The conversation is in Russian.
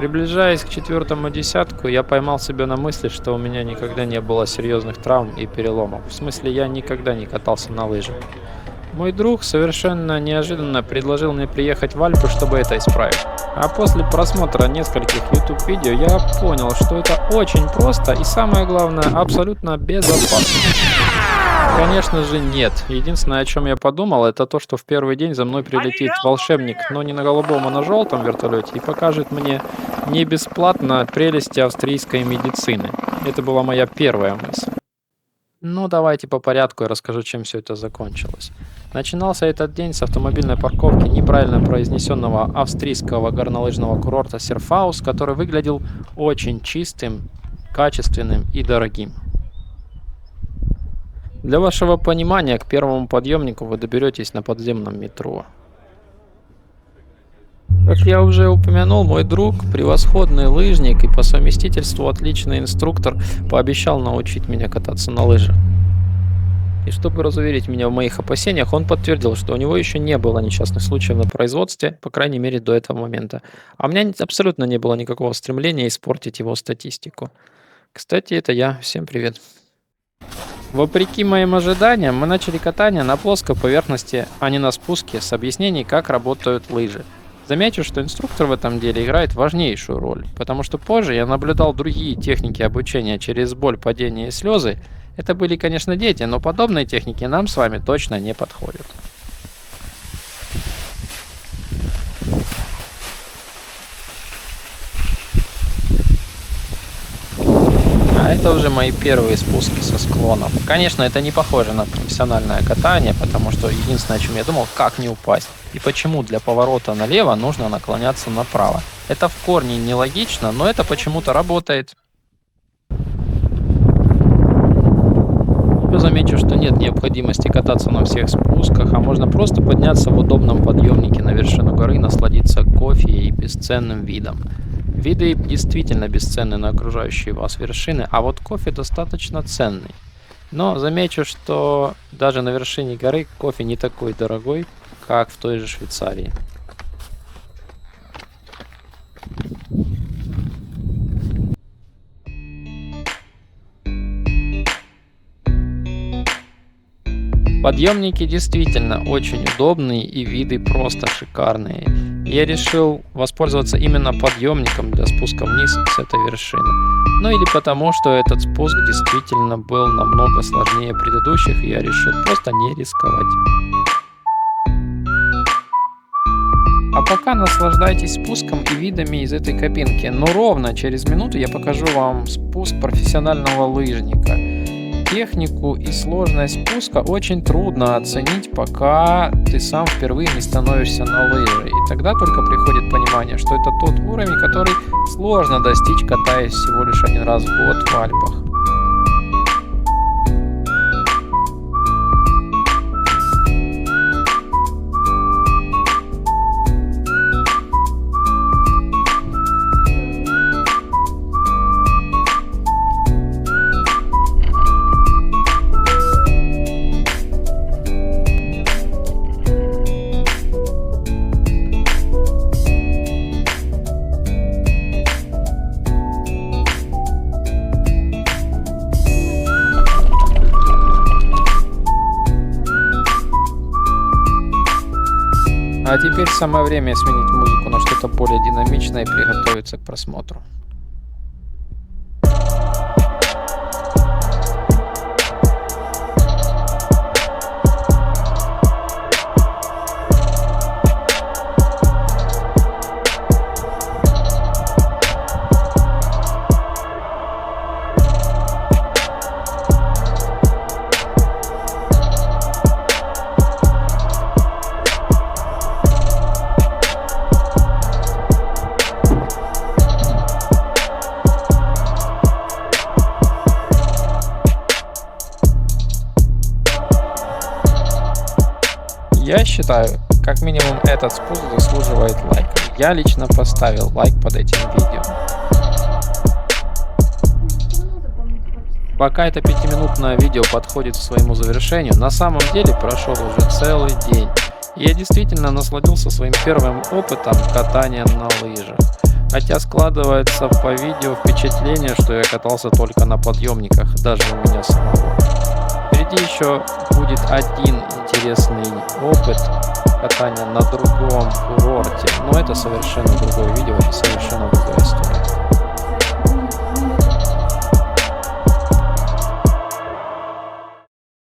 Приближаясь к четвертому десятку, я поймал себя на мысли, что у меня никогда не было серьезных травм и переломов. В смысле, я никогда не катался на лыжах. Мой друг совершенно неожиданно предложил мне приехать в Альпы, чтобы это исправить. А после просмотра нескольких YouTube-видео я понял, что это очень просто и, самое главное, абсолютно безопасно. Конечно же нет. Единственное, о чем я подумал, это то, что в первый день за мной прилетит волшебник, но не на голубом, а на желтом вертолете, и покажет мне не бесплатно прелести австрийской медицины. Это была моя первая мысль. Ну, давайте по порядку я расскажу, чем все это закончилось. Начинался этот день с автомобильной парковки неправильно произнесенного австрийского горнолыжного курорта Серфаус, который выглядел очень чистым, качественным и дорогим. Для вашего понимания, к первому подъемнику вы доберетесь на подземном метро. Как я уже упомянул, мой друг, превосходный лыжник и по совместительству отличный инструктор, пообещал научить меня кататься на лыжах. И чтобы разуверить меня в моих опасениях, он подтвердил, что у него еще не было несчастных случаев на производстве, по крайней мере до этого момента. А у меня абсолютно не было никакого стремления испортить его статистику. Кстати, это я. Всем привет. Вопреки моим ожиданиям, мы начали катание на плоской поверхности, а не на спуске, с объяснений, как работают лыжи. Замечу, что инструктор в этом деле играет важнейшую роль, потому что позже я наблюдал другие техники обучения через боль, падение и слезы. Это были, конечно, дети, но подобные техники нам с вами точно не подходят. А это уже мои первые спуски со склонов. Конечно, это не похоже на профессиональное катание, потому что единственное, о чем я думал, как не упасть. И почему для поворота налево нужно наклоняться направо. Это в корне нелогично, но это почему-то работает. Замечу, что нет необходимости кататься на всех спусках, а можно просто подняться в удобном подъемнике на вершину горы, насладиться кофе и бесценным видом. Виды действительно бесценны на окружающие вас вершины, а вот кофе достаточно ценный. Но замечу, что даже на вершине горы кофе не такой дорогой, как в той же Швейцарии. Подъемники действительно очень удобные и виды просто шикарные. Я решил воспользоваться именно подъемником для спуска вниз с этой вершины. Ну или потому, что этот спуск действительно был намного сложнее предыдущих, и я решил просто не рисковать. А пока наслаждайтесь спуском и видами из этой кабинки. Но ровно через минуту я покажу вам спуск профессионального лыжника. Технику и сложность спуска очень трудно оценить, пока ты сам впервые не становишься на лыжи. И тогда только приходит понимание, что это тот уровень, который сложно достичь, катаясь всего лишь один раз в год в Альпах. А теперь самое время сменить музыку на что-то более динамичное и приготовиться к просмотру. Я считаю, как минимум этот спуск заслуживает лайка. Я лично поставил лайк под этим видео. Пока это 5-минутное видео подходит к своему завершению, на самом деле прошел уже целый день. И я действительно насладился своим первым опытом катания на лыжах. Хотя складывается по видео впечатление, что я катался только на подъемниках, даже у меня самого. Впереди еще будет один интересный опыт катания на другом курорте, но это совершенно другое видео и совершенно другая история.